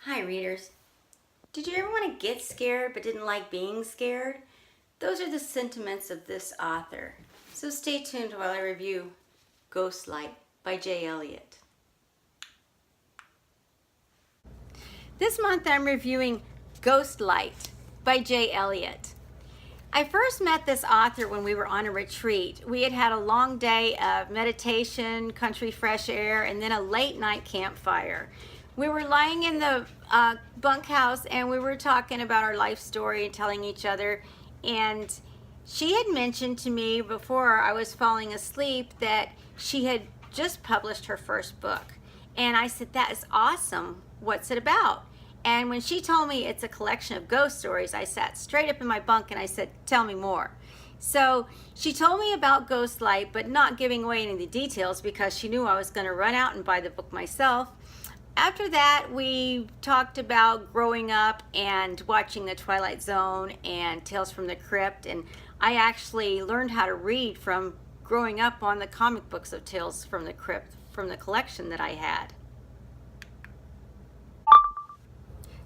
Hi readers. Did you ever want to get scared but didn't like being scared? Those are the sentiments of this author. So stay tuned while I review Ghost Lite by J. Elliott. This month I'm reviewing Ghost Lite by J. Elliott. I first met this author when we were on a retreat. We had had a long day of meditation, country fresh air, and then a late night campfire. We were lying in the bunkhouse and we were talking about our life story and telling each other, and she had mentioned to me before I was falling asleep that she had just published her first book. And I said, that is awesome. What's it about? And when she told me it's a collection of ghost stories, I sat straight up in my bunk and I said, tell me more. So she told me about Ghost Lite, but not giving away any of the details because she knew I was going to run out and buy the book myself. After that, we talked about growing up and watching The Twilight Zone and Tales from the Crypt, and I actually learned how to read from growing up on the comic books of Tales from the Crypt from the collection that I had.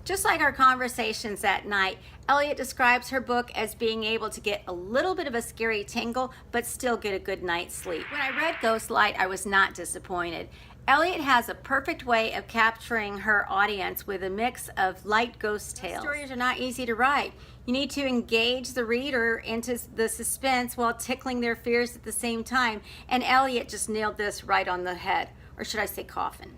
Just like our conversations that night, Elliott describes her book as being able to get a little bit of a scary tingle, but still get a good night's sleep. When I read Ghost Lite, I was not disappointed. Elliott has a perfect way of capturing her audience with a mix of light ghost tales. Stories are not easy to write. You need to engage the reader into the suspense while tickling their fears at the same time, and Elliott just nailed this right on the head, or should I say coffin.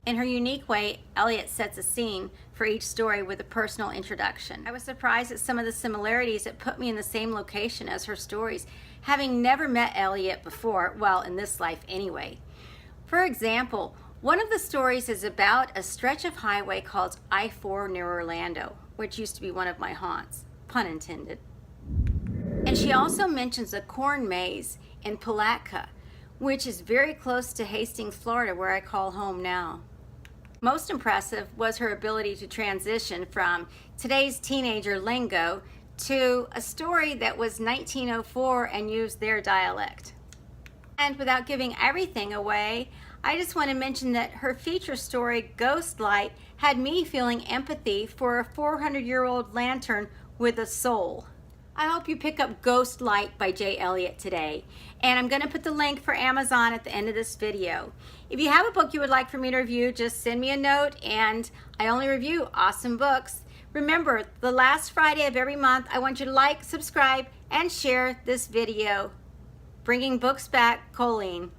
In her unique way, Elliott sets a scene for each story with a personal introduction. I was surprised at some of the similarities that put me in the same location as her stories, having never met Elliott before, well, in this life anyway. For example, one of the stories is about a stretch of highway called I-4 near Orlando, which used to be one of my haunts, pun intended. And she also mentions a corn maze in Palatka, which is very close to Hastings, Florida, where I call home now. Most impressive was her ability to transition from today's teenager lingo to a story that was 1904 and used their dialect. And without giving everything away, I just want to mention that her feature story, Ghost Lite, had me feeling empathy for a 400-year-old lantern with a soul. I hope you pick up Ghost Lite by J. Elliott today. And I'm going to put the link for Amazon at the end of this video. If you have a book you would like for me to review, just send me a note, and I only review awesome books. Remember, the last Friday of every month, I want you to like, subscribe, and share this video. Bringing books back, Coleen.